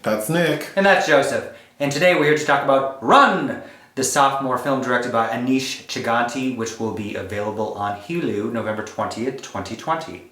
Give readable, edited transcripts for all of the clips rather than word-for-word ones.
That's Nick. And that's Joseph. And today we're here to talk about Run, the sophomore film directed by Aneesh Chaganty, which will be available on Healy November 20th, 2020.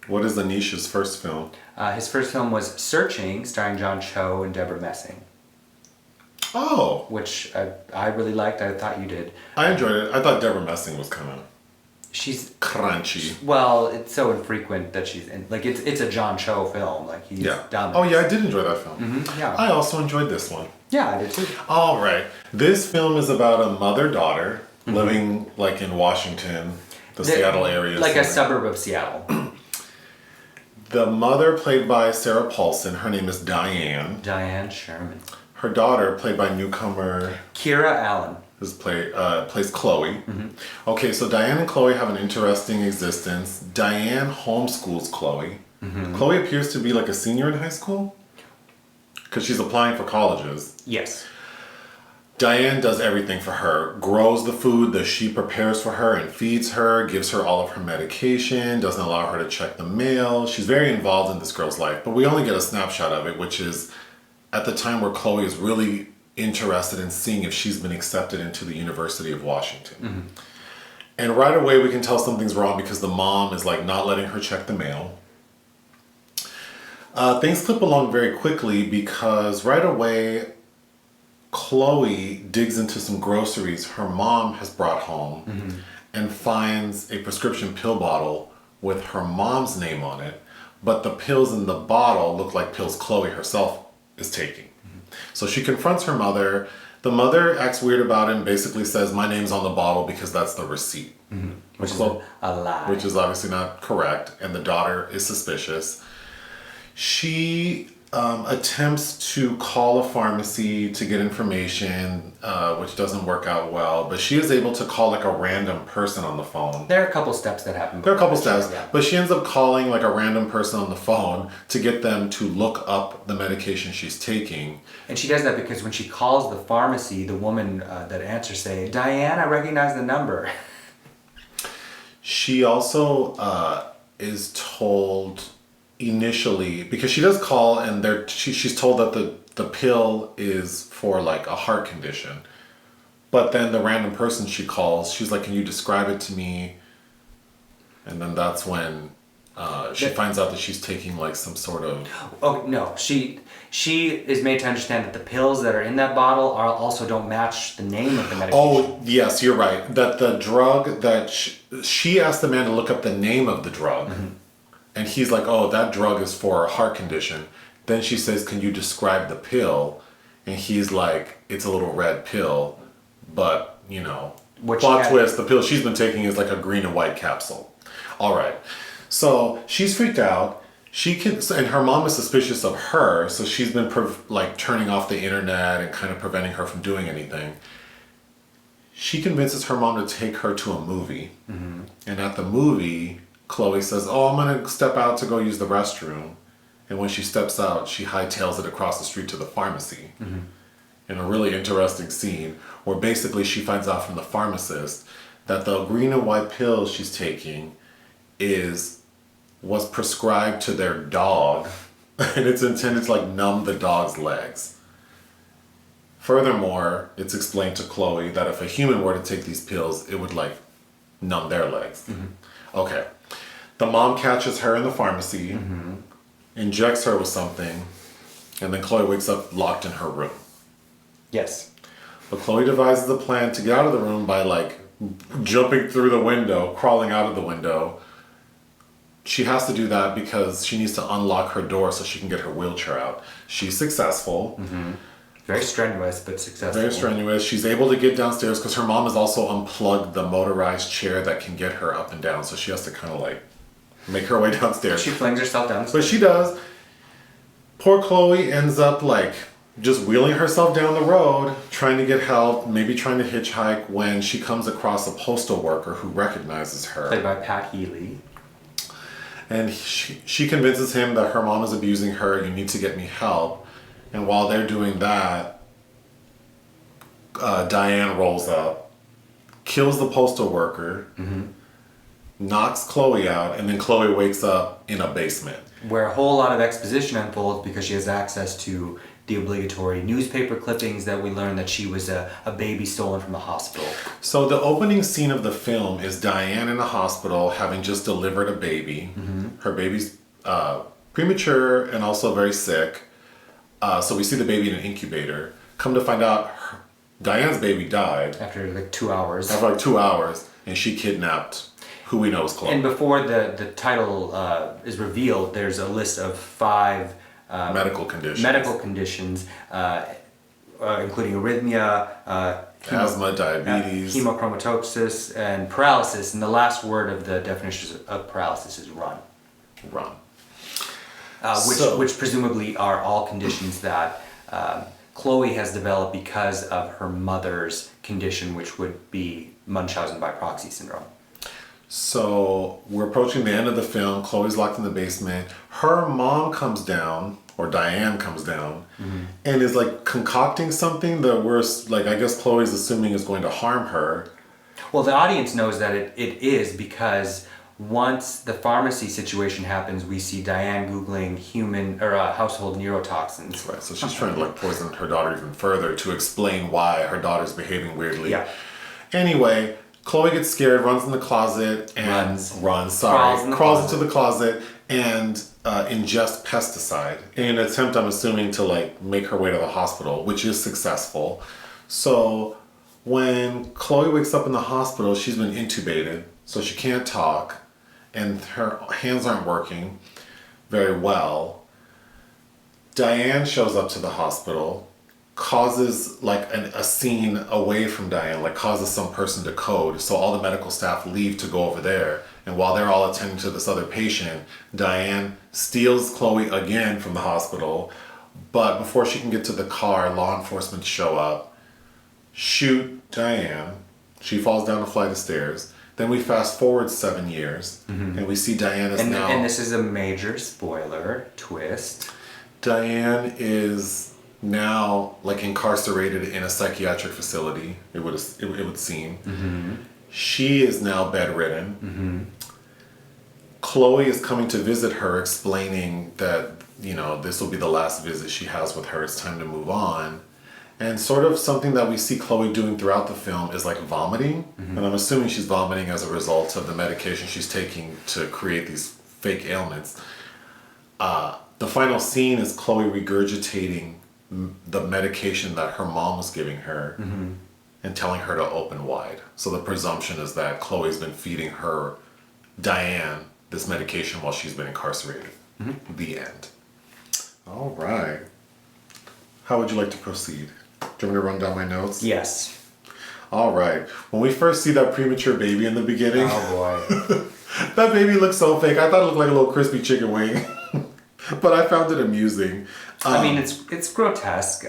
What is Aneesh's first film? His first film was Searching, starring John Cho and Deborah Messing. Oh. Which I really liked. I thought you did. I enjoyed it. I thought Deborah Messing was kind of... She's crunchy. Well, it's so infrequent that she's in. Like, it's a John Cho film. Like, he's down there. Oh, yeah, I did enjoy that film. Mm-hmm, yeah. I also enjoyed this one. Yeah, I did too. All right. This film is about a mother-daughter living, like, in Washington, the Seattle area. Like a suburb of Seattle. The mother, played by Sara Paulson, her name is Diane. Diane Sherman. Her daughter, played by newcomer... Kiera Allen. Plays Chloe. Mm-hmm. Okay, so Diane and Chloe have an interesting existence. Diane homeschools Chloe. Mm-hmm. Chloe appears to be like a senior in high school because she's applying for colleges. Yes. Diane does everything for her. Grows the food that she prepares for her and feeds her, gives her all of her medication, doesn't allow her to check the mail. She's very involved in this girl's life, but we only get a snapshot of it, which is at the time where Chloe is really interested in seeing if she's been accepted into the University of Washington. Mm-hmm. And right away we can tell something's wrong because the mom is like not letting her check the mail. Things clip along very quickly because right away Chloe digs into some groceries her mom has brought home and finds a prescription pill bottle with her mom's name on it, but the pills in the bottle look like pills Chloe herself is taking. So she confronts her mother. The mother acts weird about it and basically says, my name's on the bottle because that's the receipt. Mm-hmm. Which is a lie. Which is obviously not correct. And the daughter is suspicious. She attempts to call a pharmacy to get information, which doesn't work out well. But she is able to call like a random person on the phone. There are a couple steps that happen. There are a couple steps. Yeah. But she ends up calling like a random person on the phone to get them to look up the medication she's taking. And she does that because when she calls the pharmacy, the woman that answers say, Diane, I recognize the number. She also is told initially, because she does call and she's told that the pill is for like a heart condition. But then the random person she calls, she's like, can you describe it to me? And then that's when she finds out that she's taking like some sort of... Oh, no. She is made to understand that the pills that are in that bottle also don't match the name of the medication. Oh, yes, you're right. That the drug that... She asked the man to look up the name of the drug. Mm-hmm. And he's like, oh, that drug is for a heart condition. Then she says, can you describe the pill? And he's like, it's a little red pill. But, you know, plot twist, the pill she's been taking is like a green and white capsule. All right. So she's freaked out. And her mom is suspicious of her. So she's been turning off the internet and kind of preventing her from doing anything. She convinces her mom to take her to a movie. Mm-hmm. And at the movie, Chloe says, oh, I'm going to step out to go use the restroom. And when she steps out, she hightails it across the street to the pharmacy. Mm-hmm. In a really interesting scene where basically she finds out from the pharmacist that the green and white pill she's taking was prescribed to their dog and it's intended to like numb the dog's legs. Furthermore, it's explained to Chloe that if a human were to take these pills, it would like numb their legs. Mm-hmm. Okay. The mom catches her in the pharmacy, injects her with something, and then Chloe wakes up locked in her room. Yes. But Chloe devises a plan to get out of the room by like jumping through the window, crawling out of the window. She has to do that because she needs to unlock her door so she can get her wheelchair out. She's successful. Mm-hmm. Very strenuous, but successful. Very strenuous. She's able to get downstairs because her mom has also unplugged the motorized chair that can get her up and down. So she has to kind of like make her way downstairs. She flings herself downstairs. But she does. Poor Chloe ends up like just wheeling herself down the road, trying to get help, maybe trying to hitchhike when she comes across a postal worker who recognizes her. Played by Pat Healy. And she convinces him that her mom is abusing her, you need to get me help. And while they're doing that, Diane rolls up, kills the postal worker, knocks Chloe out, and then Chloe wakes up in a basement. Where a whole lot of exposition unfolds because she has access to the obligatory newspaper clippings that we learn that she was a baby stolen from the hospital. So the opening scene of the film is Diane in a hospital having just delivered a baby. Her baby's premature and also very sick. So we see the baby in an incubator. Come to find out, Diane's baby died. After like 2 hours. After like 2 hours, and she kidnapped who we know is Chloe. And before the title is revealed, there's a list of 5 medical conditions. Including arrhythmia, asthma, diabetes, hemochromatosis, and paralysis. And the last word of the definitions of paralysis is run. Run. Which presumably are all conditions that Chloe has developed because of her mother's condition, which would be Munchausen by proxy syndrome. So we're approaching the end of the film. Chloe's locked in the basement. Her mom comes down, or Diane comes down, and is like concocting something that we're like, I guess Chloe's assuming is going to harm her. Well, the audience knows that it is because once the pharmacy situation happens, we see Diane Googling human or household neurotoxins. Right, so she's trying to like poison her daughter even further to explain why her daughter's behaving weirdly. Yeah. Anyway, Chloe gets scared, runs in the closet, and crawls into the closet and ingests pesticide in an attempt, I'm assuming, to like make her way to the hospital, which is successful. So when Chloe wakes up in the hospital, she's been intubated, so she can't talk, and her hands aren't working very well. Diane shows up to the hospital, causes like a scene away from Diane, like causes some person to code. So all the medical staff leave to go over there. And while they're all attending to this other patient, Diane steals Chloe again from the hospital. But before she can get to the car, law enforcement show up, shoot Diane. She falls down a flight of stairs. Then we fast forward 7 years, and we see Diane is now... And this is a major spoiler twist. Diane is now like incarcerated in a psychiatric facility, it would seem. She is now bedridden. Chloe is coming to visit her, explaining that, you know, this will be the last visit she has with her. It's time to move on. And sort of something that we see Chloe doing throughout the film is like vomiting. And I'm assuming she's vomiting as a result of the medication she's taking to create these fake ailments. The final scene is Chloe regurgitating the medication that her mom was giving her and telling her to open wide. So the presumption is that Chloe's been feeding her, Diane, this medication while she's been incarcerated. The end. All right. How would you like to proceed? Do you want me to run down my notes? Yes. All right. When we first see that premature baby in the beginning, Oh boy. that baby looked so fake. I thought it looked like a little crispy chicken wing. But I found it amusing. I mean, it's grotesque.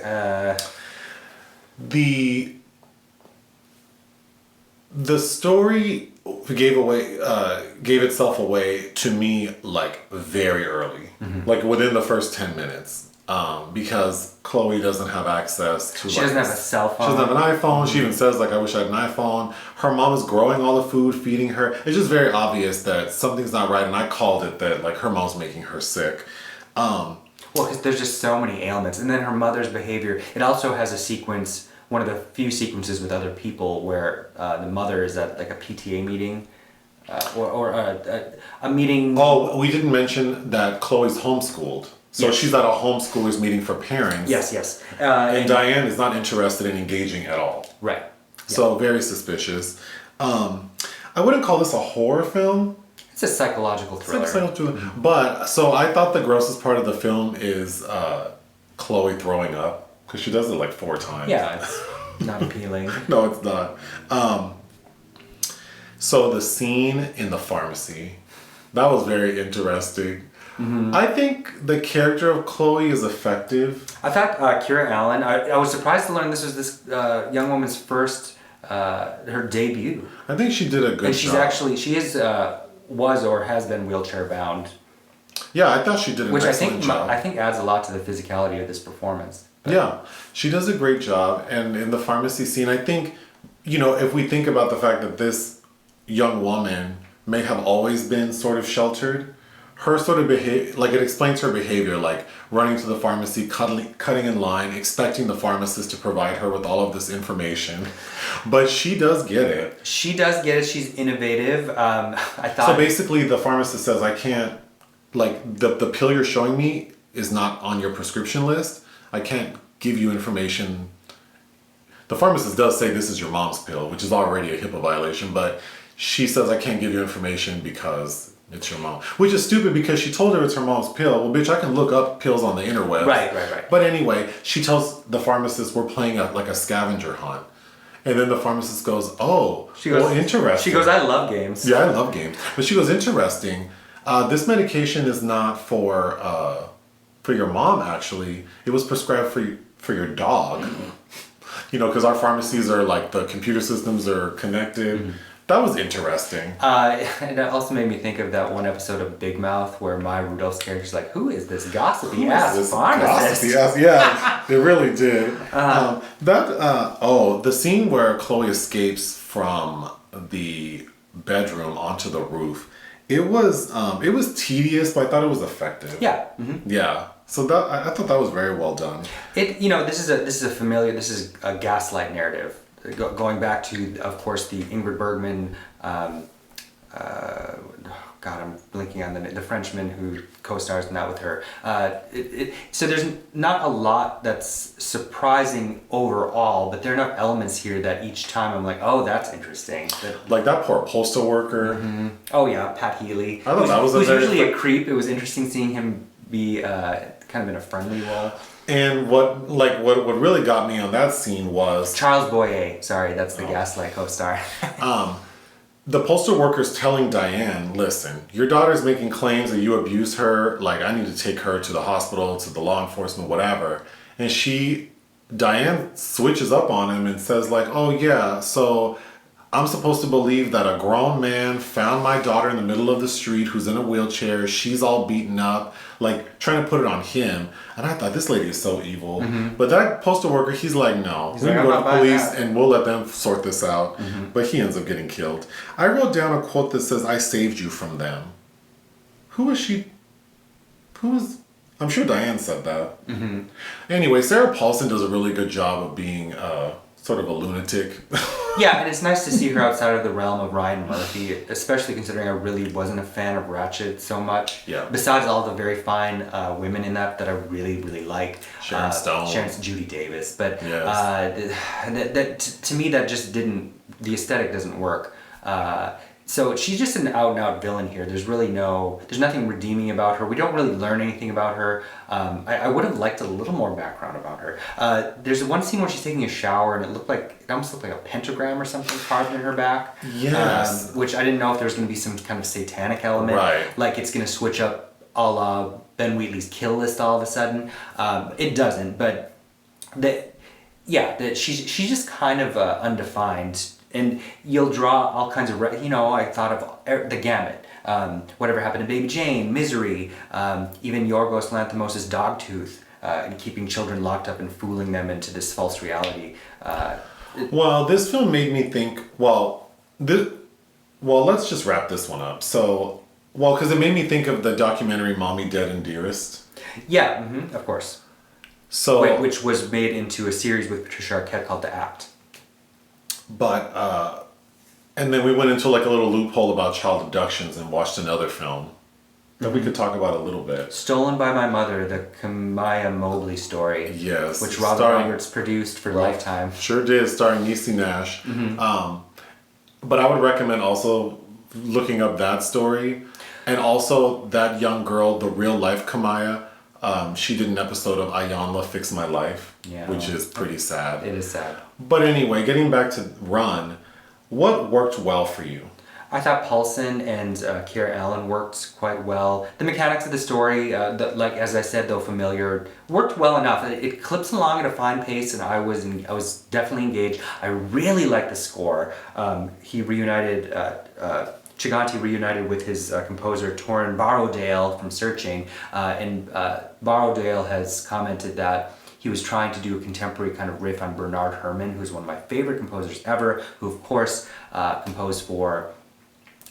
The story gave itself away to me like very early, like within the first 10 minutes, because Chloe doesn't have access to. She doesn't have a cell phone. She doesn't have an iPhone. She even says like, "I wish I had an iPhone." Her mom is growing all the food, feeding her. It's just very obvious that something's not right, and I called it that. Like her mom's making her sick. Well, because there's just so many ailments, and then her mother's behavior. It also has a sequence, one of the few sequences with other people where the mother is at like a PTA meeting, or a meeting. Oh, we didn't mention that Chloe's homeschooled. So Yes. she's at a homeschoolers meeting for parents. Yes. And Diane is not interested in engaging at all. Right. So very suspicious. I wouldn't call this a horror film. It's a psychological thriller. It's like a psychological thriller. But, so I thought the grossest part of the film is Chloe throwing up. Because she does it like 4 times. Yeah, it's not appealing. No, it's not. So the scene in the pharmacy, that was very interesting. I think the character of Chloe is effective. I thought Kiera Allen, I was surprised to learn this was this young woman's first, her debut. I think she did a good job. And she's actually, she is, was or has been wheelchair bound. Yeah, I thought she did an Which excellent job. I think adds a lot to the physicality of this performance. Yeah, she does a great job. And in the pharmacy scene, I think, you know, if we think about the fact that this young woman may have always been sort of sheltered. Her sort of behavior, like it explains her behavior, like running to the pharmacy, cutting in line, expecting the pharmacist to provide her with all of this information. But she does get it. She does get it. She's innovative. I thought. So basically, the pharmacist says, I can't, like, the pill you're showing me is not on your prescription list. I can't give you information. The pharmacist does say this is your mom's pill, which is already a HIPAA violation, but she says, I can't give you information because it's your mom. Which is stupid because she told her it's her mom's pill. Well, bitch, I can look up pills on the interweb. Right. But anyway, she tells the pharmacist we're playing a scavenger hunt. And then the pharmacist goes, interesting. She goes, I love games. Yeah, I love games. But she goes, interesting. This medication is not for your mom, actually. It was prescribed for your dog. You know, because our pharmacies are like, the computer systems are connected. Mm-hmm. That was interesting. And it also made me think of that one episode of Big Mouth where Maya Rudolph's character's like, who is this gossipy ass pharmacist? Yeah, it really did. The scene where Chloe escapes from the bedroom onto the roof, it was tedious, but I thought it was effective. Yeah. Mm-hmm. Yeah. So that I thought that was very well done. This is a Gaslight narrative. Going back to, of course, the Ingrid Bergman, I'm blinking on the Frenchman who co-stars in that with her. So there's not a lot that's surprising overall, but there are enough elements here that each time I'm like, oh, that's interesting. Like that poor postal worker. Mm-hmm. Oh yeah, Pat Healy. I thought that was usually a creep. It was interesting seeing him be kind of in a friendly role. And what really got me on that scene was Charles Boyer. Sorry, that's the Gaslight co-star. The postal worker's telling Diane, listen, your daughter's making claims that you abused her. Like, I need to take her to the hospital, to the law enforcement, whatever. And Diane switches up on him and says like, oh yeah, so I'm supposed to believe that a grown man found my daughter in the middle of the street who's in a wheelchair. She's all beaten up, like trying to put it on him. And I thought, this lady is so evil. Mm-hmm. But that postal worker, he's like, no, we can go to the police and we'll let them sort this out. Mm-hmm. But he ends up getting killed. I wrote down a quote that says, I saved you from them. Who is she? I'm sure Diane said that. Mm-hmm. Anyway, Sarah Paulson does a really good job of being sort of a lunatic. Yeah, and it's nice to see her outside of the realm of Ryan Murphy, especially considering I really wasn't a fan of Ratched so much. Yeah. Besides all the very fine women in that I really, really like. Sharon Stone. Judy Davis. But yes. To me, that just didn't, the aesthetic doesn't work. So she's just an out-and-out villain here. There's nothing redeeming about her. We don't really learn anything about her. I would have liked a little more background about her. There's one scene where she's taking a shower and it almost looked like a pentagram or something carved in her back. Yes. Which I didn't know if there was going to be some kind of satanic element. Right. Like it's going to switch up a la Ben Wheatley's Kill List all of a sudden. It doesn't, but she's just kind of undefined. And you'll draw all kinds of, I thought of the gamut. Whatever Happened to Baby Jane, Misery, even Yorgos Lanthimos' Dogtooth, and keeping children locked up and fooling them into this false reality. Well, this film made me think, let's just wrap this one up. So, because it made me think of the documentary Mommy, Dead, and Dearest. Yeah, of course. So, which was made into a series with Patricia Arquette called The Act. But, and then we went into like a little loophole about child abductions and watched another film that we could talk about a little bit. Stolen by My Mother, the Kamiya Mobley story. Yes. Which Robin Roberts produced for Lifetime. Sure did, starring Niecy Nash. Mm-hmm. But I would recommend also looking up that story. And also that young girl, the real life Kamiya, she did an episode of Iyanla Fix My Life, which is pretty sad. It is sad. But anyway, getting back to Run, what worked well for you? I thought Paulson and Kiera Allen worked quite well. The mechanics of the story, as I said, though familiar, worked well enough. It clips along at a fine pace, and I was definitely engaged. I really liked the score. He reunited. Chaganty reunited with his composer Torrin Borrowdale from Searching, and Borrowdale has commented that he was trying to do a contemporary kind of riff on Bernard Herrmann, who's one of my favorite composers ever, who of course composed for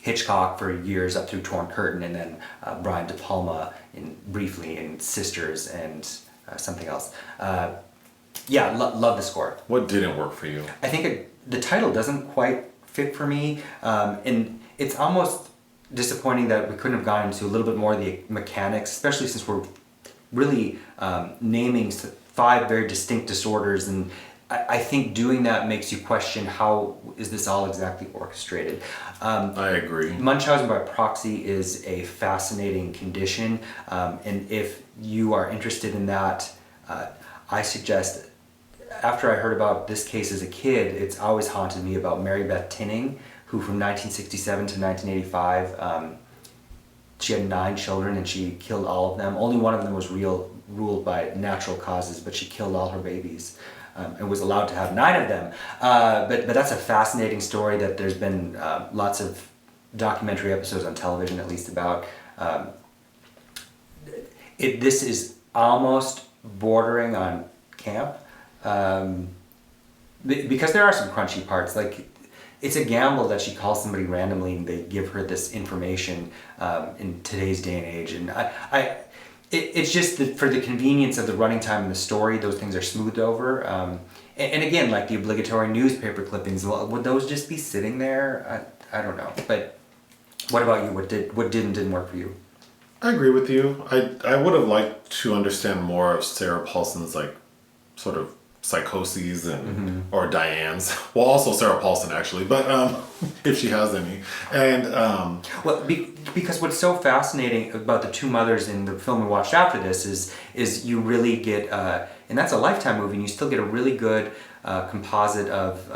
Hitchcock for years up through Torn Curtain, and then Brian De Palma briefly in Sisters and something else. Love the score. What didn't work for you? I think the title doesn't quite fit for me, and it's almost disappointing that we couldn't have gone into a little bit more of the mechanics, especially since we're really naming 5 very distinct disorders, and I think doing that makes you question how is this all exactly orchestrated. I agree. Munchausen by proxy is a fascinating condition, and if you are interested in that, I suggest, after I heard about this case as a kid, it's always haunted me about Mary Beth Tinning, who from 1967 to 1985, she had 9 children and she killed all of them. Only one of them was ruled by natural causes, but she killed all her babies and was allowed to have 9 of them. But that's a fascinating story that there's been lots of documentary episodes on television, at least, about. This is almost bordering on camp, because there are some crunchy parts. Like, it's a gamble that she calls somebody randomly and they give her this information in today's day and age. And it's just that for the convenience of the running time and the story, those things are smoothed over. And again, like the obligatory newspaper clippings, would those just be sitting there? I don't know. But what about you? What did and didn't work for you? I agree with you. I would have liked to understand more of Sarah Paulson's, like, sort of psychoses and or Diane's. Well, also Sarah Paulson, actually, but if she has any. And because what's so fascinating about the 2 mothers in the film we watched after this is you really get, and that's a Lifetime movie, and you still get a really good composite of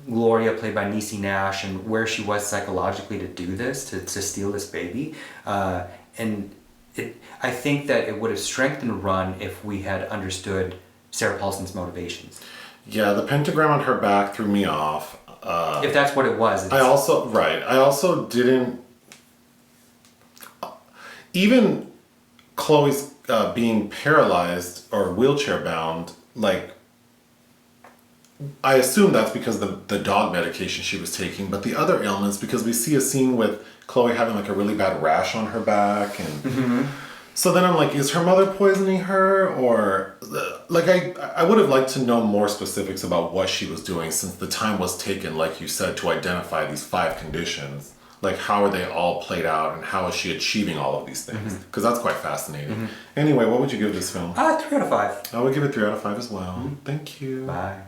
Gloria, played by Niecy Nash, and where she was psychologically to do this, to steal this baby. And I think that it would have strengthened Run if we had understood Sarah Paulson's motivations. Yeah, the pentagram on her back threw me off. If that's what it was. I also didn't... Even Chloe's being paralyzed or wheelchair bound, like, I assume that's because of the dog medication she was taking, but the other ailments, because we see a scene with Chloe having like a really bad rash on her back, and so then I'm like, is her mother poisoning her, or like I would have liked to know more specifics about what she was doing, since the time was taken, like you said, to identify these 5 conditions. Like, how are they all played out, and how is she achieving all of these things? Because that's quite fascinating. Anyway, what would you give this film? 3 out of 5. I would give it 3 out of 5 as well. Thank you. Bye.